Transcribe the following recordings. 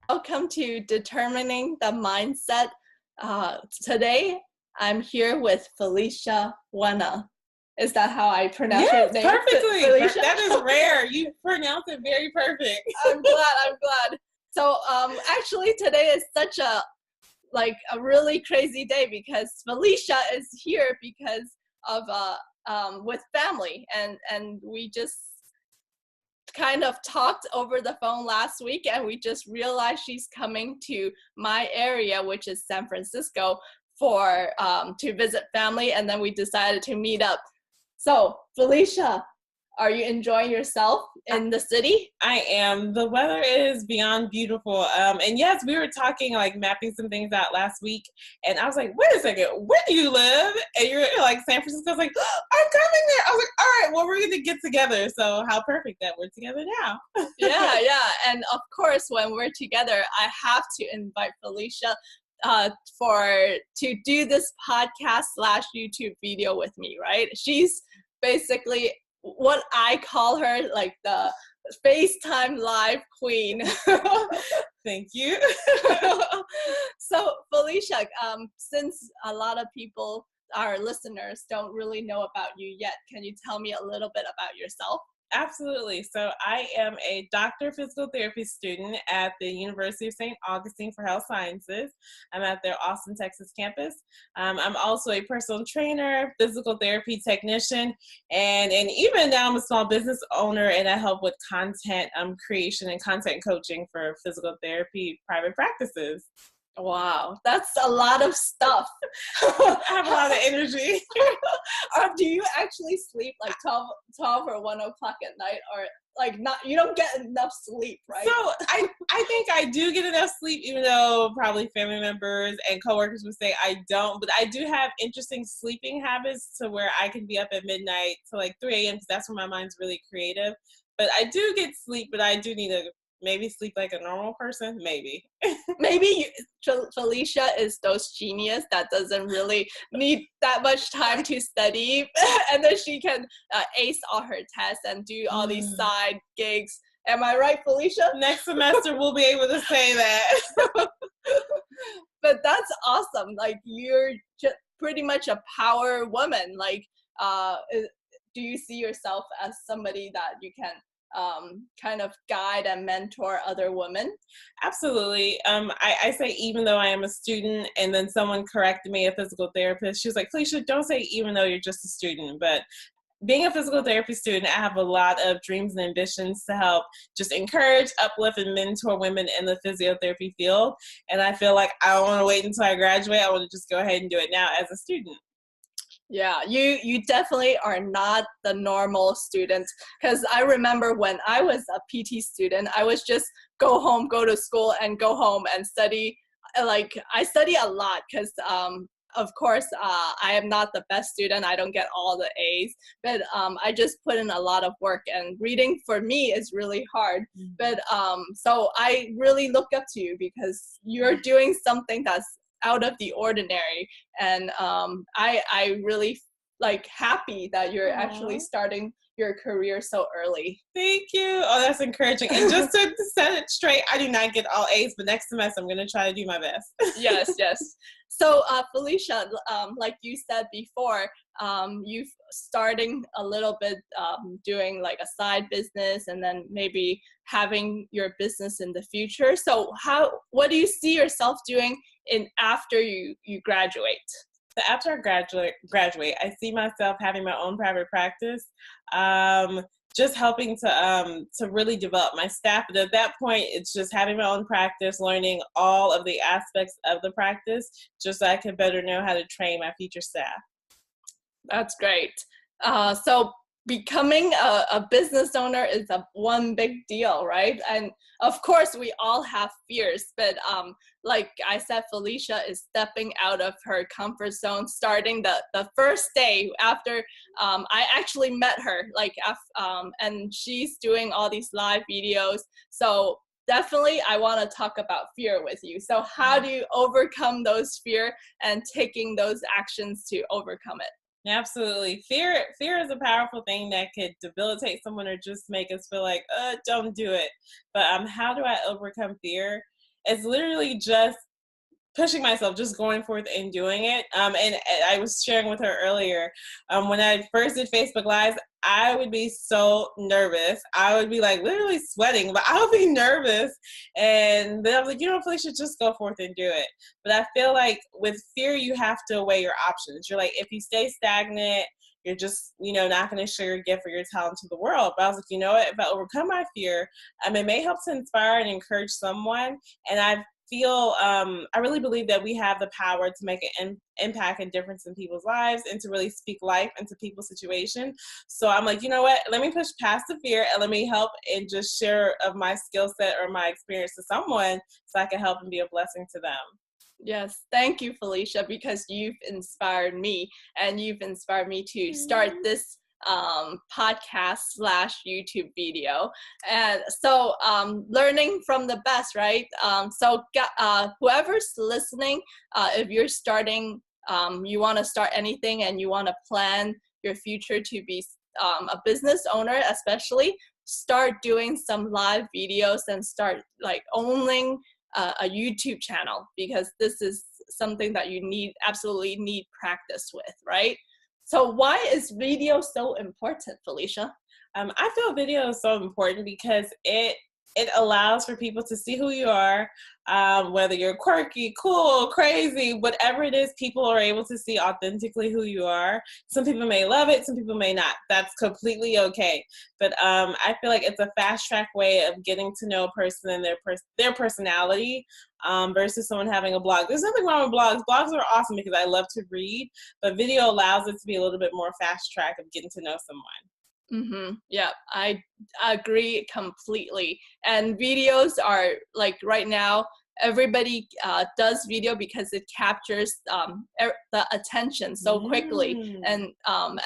Welcome to Determining the Mindset. Today, I'm here with Felicia Wenah. Is that how I pronounce your Yes, name? perfectly. Felicia? That is rare. You pronounce it very perfect. I'm glad. So actually today is such a really crazy day because Felicia is here because of with family, and we just kind of talked over the phone last week, and we just realized she's coming to my area, which is San Francisco, for to visit family, and then we decided to meet up. So Felicia, are you enjoying yourself in the city? I am. The weather is beyond beautiful. And yes, we were talking, like mapping some things out last week. And I was like, wait a second, where do you live? And you're like, San Francisco. I was like, oh, I'm coming there. I was like, all right, well, we're going to get together. So how perfect that we're together now. Yeah. And of course, when we're together, I have to invite Felicia to do this podcast / YouTube video with me, right? She's basically what I call her, like the FaceTime live queen. Thank you. So Felicia, since a lot of people, our listeners, don't really know about you yet, can you tell me a little bit about yourself? Absolutely. So I am a Doctor of Physiotherapy student at the University of St. Augustine for Health Sciences. I'm at their Austin, Texas campus. I'm also a personal trainer, physical therapy technician, and even now I'm a small business owner, and I help with content creation and content coaching for Physical Therapy Private Practices. Wow, that's a lot of stuff. I have a lot of energy. Do you actually sleep like 12 or 1 o'clock at night, or like not? You don't get enough sleep, right? So I think I do get enough sleep, even though probably family members and coworkers would say I don't. But I do have interesting sleeping habits to where I can be up at midnight to like 3 a.m. because that's when my mind's really creative. But I do get sleep, but I do need to maybe sleep like a normal person, maybe. Felicia is those genius that doesn't really need that much time to study, and then she can ace all her tests and do all these side gigs. Am I right, Felicia? Next semester we'll be able to say that. But that's awesome. Like, you're just pretty much a power woman. Like, do you see yourself as somebody that you can kind of guide and mentor other women? Absolutely. I say, even though I am a student, and then someone corrected me, a physical therapist, she was like, Felicia, don't say even though you're just a student. But being a physical therapy student, I have a lot of dreams and ambitions to help just encourage, uplift, and mentor women in the physiotherapy field. And I feel like I don't want to wait until I graduate. I want to just go ahead and do it now as a student. Yeah, you definitely are not the normal student, because I remember when I was a PT student, I was just go home, go to school, and go home and study. Like, I study a lot because of course I am not the best student. I don't get all the A's, but I just put in a lot of work, and reading for me is really hard. But so I really look up to you because you're doing something that's out of the ordinary, and I really happy that you're actually starting your career so early. Thank you. Oh, that's encouraging. And just to set it straight, I do not get all A's, but next semester I'm going to try to do my best. Yes. So Felicia, like you said before, you starting a little bit doing like a side business, and then maybe having your business in the future. So what do you see yourself doing after you graduate? So after I graduate, I see myself having my own private practice, just helping to really develop my staff. But at that point, it's just having my own practice, learning all of the aspects of the practice, just so I can better know how to train my future staff. That's great. So becoming a business owner is one big deal, right? And of course, we all have fears, but like I said, Felicia is stepping out of her comfort zone, starting the first day after I actually met her, and she's doing all these live videos. So definitely, I want to talk about fear with you. So how do you overcome those fear and taking those actions to overcome it? Absolutely. Fear is a powerful thing that could debilitate someone or just make us feel like, don't do it. But how do I overcome fear? It's literally just pushing myself, just going forth and doing it. And I was sharing with her earlier, when I first did Facebook Lives, I would be so nervous. I would be like literally sweating, but I would be nervous. And then I was like, Felicia, just go forth and do it. But I feel like with fear, you have to weigh your options. You're like, if you stay stagnant, you're just, not going to share your gift or your talent to the world. But I was like, you know what? If I overcome my fear, it may help to inspire and encourage someone. And I really believe that we have the power to make an impact and difference in people's lives and to really speak life into people's situation. So I'm like, you know what? Let me push past the fear and let me help and just share of my skill set or my experience to someone so I can help and be a blessing to them. Yes, thank you, Felicia, because you've inspired me and you've inspired me to start this podcast / YouTube video. And so learning from the best, right? So whoever's listening, if you're starting, you want to start anything and you want to plan your future to be a business owner, especially, start doing some live videos and start like owning a YouTube channel, because this is something that you absolutely need practice with, right? So why is video so important, Felicia? I feel video is so important because it allows for people to see who you are, whether you're quirky, cool, crazy, whatever it is, people are able to see authentically who you are. Some people may love it, some people may not. That's completely okay. But I feel like it's a fast track way of getting to know a person and their personality versus someone having a blog. There's nothing wrong with blogs. Blogs are awesome because I love to read, but video allows it to be a little bit more fast track of getting to know someone. Mm-hmm. Yeah, I agree completely. And videos are like right now, everybody does video because it captures the attention so quickly. And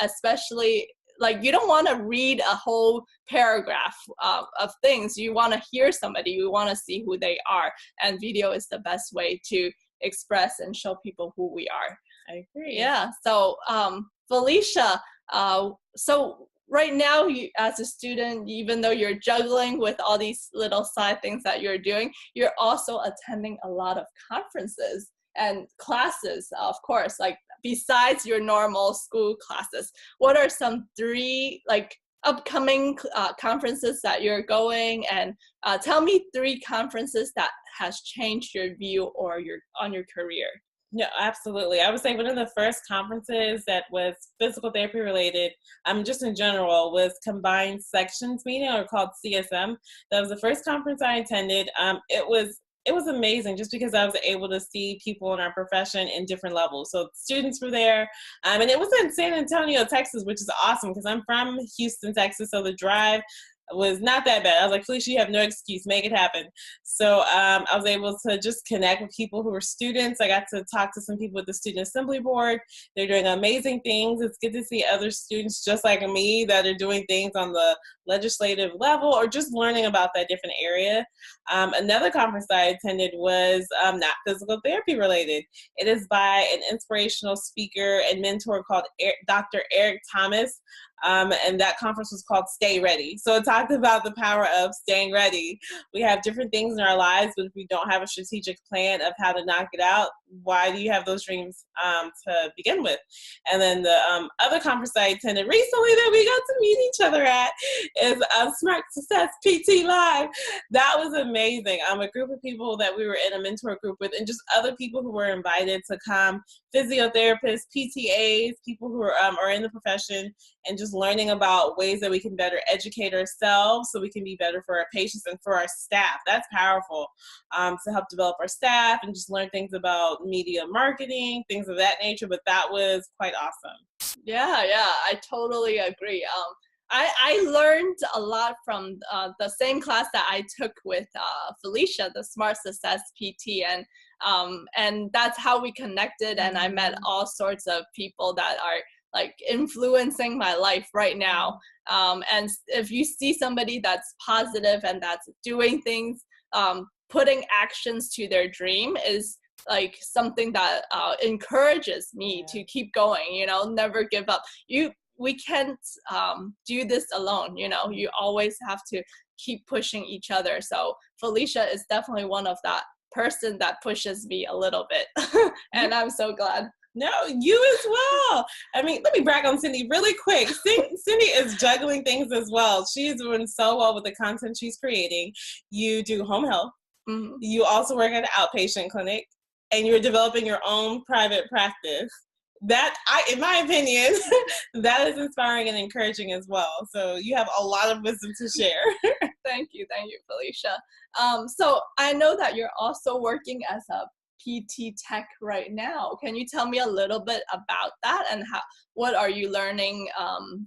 especially, like, you don't want to read a whole paragraph of things. You want to hear somebody. You want to see who they are. And video is the best way to express and show people who we are. I agree. Yeah. So, Felicia, so right now, you, as a student, even though you're juggling with all these little side things that you're doing, you're also attending a lot of conferences and classes, of course, like besides your normal school classes. What are some 3 like upcoming conferences that you're going? And tell me 3 conferences that has changed your view or on your career. No, absolutely. I would say one of the first conferences that was physical therapy related, just in general, was Combined Sections Meeting, or called CSM. That was the first conference I attended. It was amazing just because I was able to see people in our profession in different levels. So students were there, and it was in San Antonio, Texas, which is awesome because I'm from Houston, Texas. So the drive was not that bad. I was like, Felicia, you have no excuse, make it happen. So I was able to just connect with people who were students. I got to talk to some people with the Student Assembly Board. They're doing amazing things. It's good to see other students just like me that are doing things on the legislative level or just learning about that different area. Another conference I attended was not physical therapy related. It is by an inspirational speaker and mentor called Dr. Eric Thomas. And that conference was called Stay Ready. So it talked about the power of staying ready. We have different things in our lives, but if we don't have a strategic plan of how to knock it out, why do you have those dreams to begin with? And then the other conference I attended recently that we got to meet each other at is Smart Success PT Live. That was amazing. A group of people that we were in a mentor group with, and just other people who were invited to come, physiotherapists, PTAs, people who are in the profession, and just learning about ways that we can better educate ourselves so we can be better for our patients and for our staff. That's powerful, to help develop our staff and just learn things about media marketing, things of that nature. But that was quite awesome. Yeah, I totally agree. I learned a lot from the same class that I took with Felicia, the Smart Success PT, and that's how we connected. And I met all sorts of people that are like influencing my life right now. And if you see somebody that's positive and that's doing things, putting actions to their dream is like something that encourages me to keep going, you know, never give up. We can't do this alone, you know, you always have to keep pushing each other. So Felicia is definitely one of that person that pushes me a little bit. And I'm so glad. No, you as well. I mean, let me brag on Cindy really quick. Cindy is juggling things as well. She's doing so well with the content she's creating. You do home health. Mm-hmm. You also work at an outpatient clinic, and you're developing your own private practice. That, in my opinion, that is inspiring and encouraging as well. So you have a lot of wisdom to share. Thank you, Felicia. So I know that you're also working as a PT tech right now. Can you tell me a little bit about that, and what are you learning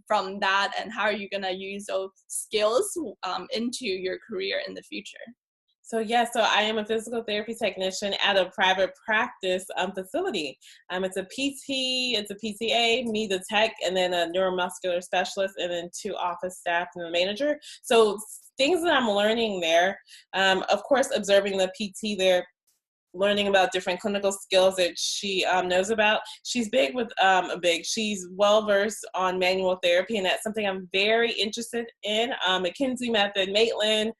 from that, and how are you gonna use those skills into your career in the future? So I am a physical therapy technician at a private practice facility. It's a PT, it's a PTA, me the tech, and then a neuromuscular specialist, and then 2 office staff and a manager. So things that I'm learning there, of course, observing the PT there, learning about different clinical skills that she knows about. She's she's well-versed on manual therapy, and that's something I'm very interested in. McKinsey method, Maitland,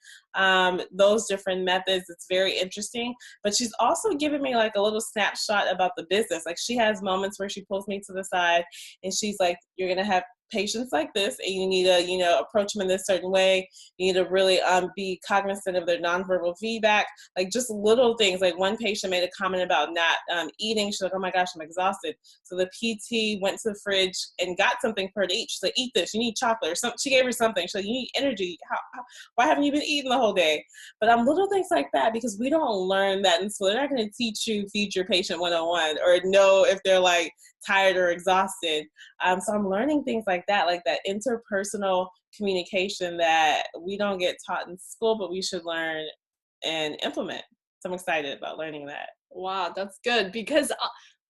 those different methods, it's very interesting. But she's also given me like a little snapshot about the business. Like, she has moments where she pulls me to the side and she's like, you're going to have patients like this, and you need to, approach them in this certain way. You need to really be cognizant of their nonverbal feedback, like just little things. Like, one patient made a comment about not eating. She's like, oh my gosh, I'm exhausted. So the PT went to the fridge and got something for her to eat. She's like, eat this, you need chocolate or something. She gave her something. She's like, you need energy. Why haven't you been eating the whole day? But little things like that, because we don't learn that in school. They're not going to teach you feed your patient 101 or know if they're like tired or exhausted. So I'm learning things like that interpersonal communication that we don't get taught in school, but we should learn and implement. So I'm excited about learning that. Wow, that's good, because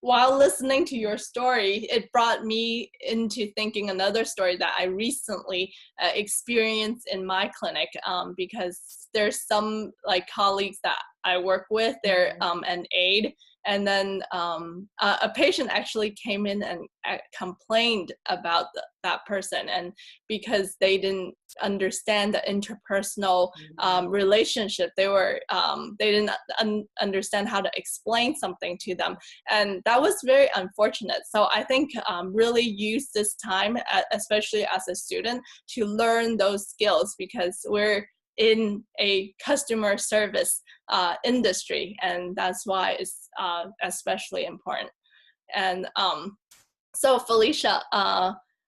while listening to your story, it brought me into thinking another story that I recently experienced in my clinic, because there's some like colleagues that I work with, they're an aide, and then a patient actually came in and complained about that person, and because they didn't understand the interpersonal relationship, they didn't understand how to explain something to them, and that was very unfortunate. So I think really use this time, especially as a student, to learn those skills, because we're in a customer service industry, and that's why it's especially important. And so Felicia,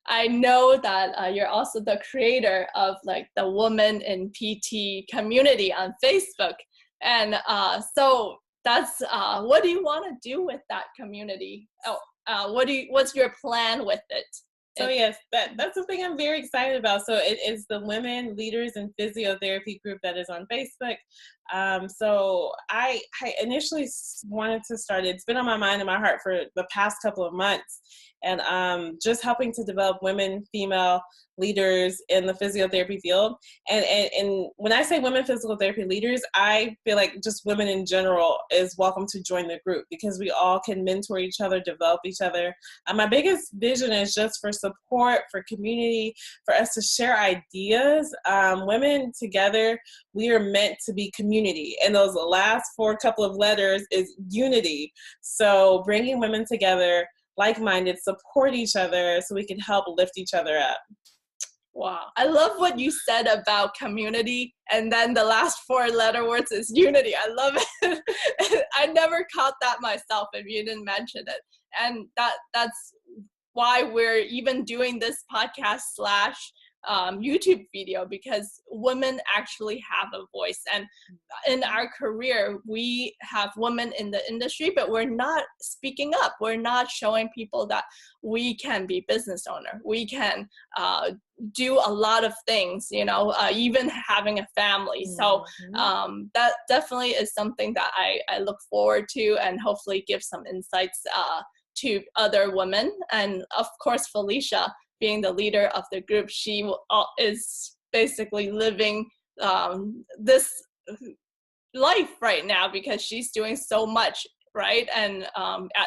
I know that you're also the creator of like the Women in PT community on Facebook, and so that's what do you want to do with that community? What's your plan with it? So yes, that's something I'm very excited about. So it is the Women Leaders in Physiotherapy group that is on Facebook. So I initially wanted to start it. It's been on my mind and my heart for the past couple of months, and just helping to develop women, female leaders in the physiotherapy field. And when I say women physical therapy leaders, I feel like just women in general is welcome to join the group, because we all can mentor each other, develop each other. My biggest vision is just for support, for community, for us to share ideas. Women together, we are meant to be community. And those last 4 couple of letters is unity. So bringing women together, like-minded, support each other so we can help lift each other up. Wow. I love what you said about community, and then the last 4 letter words is unity. I love it. I never caught that myself if you didn't mention it. And that's why we're even doing this podcast / YouTube video, because women actually have a voice. And in our career, we have women in the industry, but we're not speaking up. We're not showing people that we can be business owner. We can do a lot of things, even having a family. So that definitely is something that I look forward to, and hopefully give some insights to other women. And of course, Felicia, being the leader of the group, she is basically living this life right now, because she's doing so much right? And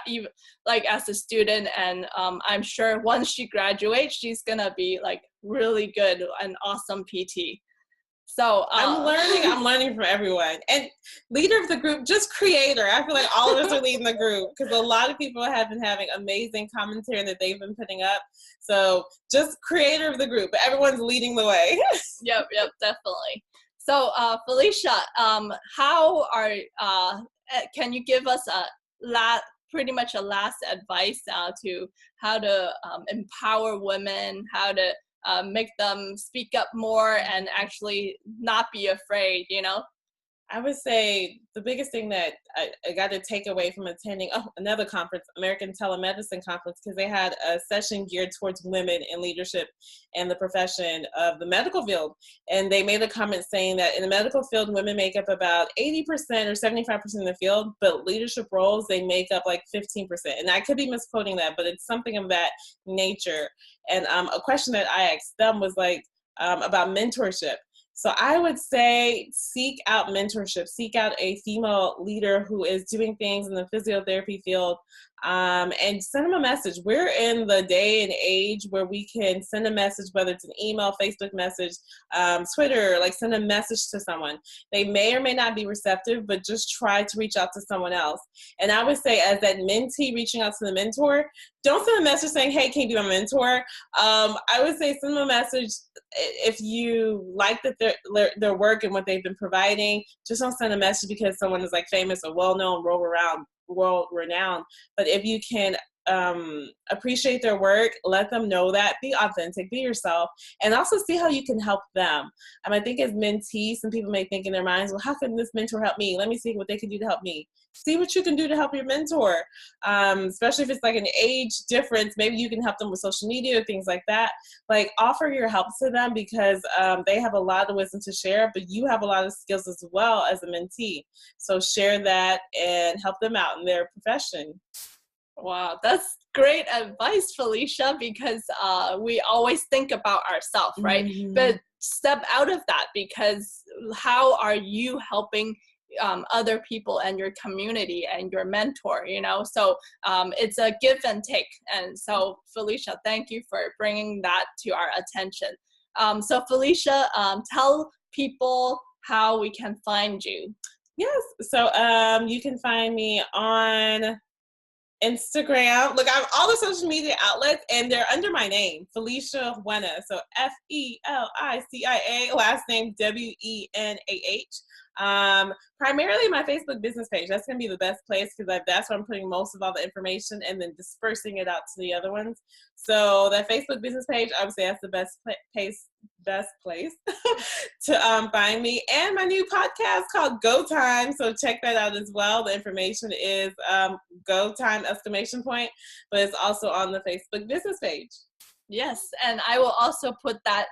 even like as a student, and I'm sure once she graduates, she's gonna be like really good and awesome PT. So I'm learning from everyone. And leader of the group, just creator. I feel like all of us are leading the group because a lot of people have been having amazing commentary that they've been putting up. So just creator of the group, but everyone's leading the way. Yep, definitely. So Felicia, how are can you give us pretty much a last advice to how to empower women, how to make them speak up more and actually not be afraid, you know? I would say the biggest thing that I got to take away from attending another conference, American Telemedicine Conference, because they had a session geared towards women in leadership and the profession of the medical field. And they made a comment saying that in the medical field, women make up about 80% or 75% of the field, but leadership roles, they make up like 15%. And I could be misquoting that, but it's something of that nature. And a question that I asked them was like about mentorship. So I would say seek out mentorship, seek out a female leader who is doing things in the physiotherapy field, and send them a message. We're in the day and age where we can send a message, whether it's an email, Facebook message, Twitter, like send a message to someone. They may or may not be receptive, but just try to reach out to someone else. And I would say as that mentee reaching out to the mentor, don't send a message saying, hey, can you be my mentor? I would say send them a message if you like that their work and what they've been providing. Just don't send a message because someone is like famous or well-known, world-renowned. But if you can appreciate their work, let them know that, be authentic, be yourself, and also see how you can help them. I think as mentees, some people may think in their minds, well, how can this mentor help me? Let me see what they can do to help me. See what you can do to help your mentor, especially if it's like an age difference. Maybe you can help them with social media or things like that. Like offer your help to them because they have a lot of wisdom to share, but you have a lot of skills as well as a mentee. So share that and help them out in their profession. Wow, that's great advice, Felicia, because we always think about ourselves, right? Mm-hmm. But step out of that, because how are you helping other people and your community and your mentor, you know? So it's a give and take. And so Felicia, thank you for bringing that to our attention. So Felicia, tell people how we can find you. Yes, so you can find me on Instagram. Look, I have all the social media outlets, and they're under my name, Felicia Wenah. So Felicia, last name Wenah. Primarily my Facebook business page. That's going to be the best place because that's where I'm putting most of all the information and then dispersing it out to the other ones. So that Facebook business page, I would say that's the best place to find me. And my new podcast called Go Time. So check that out as well. The information is Go Time ! But it's also on the Facebook business page. Yes, and I will also put that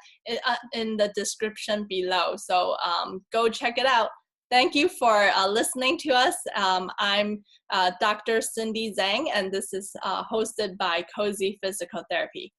in the description below. So go check it out. Thank you for listening to us. I'm Dr. Cindy Zhang, and this is hosted by Cozy Physical Therapy.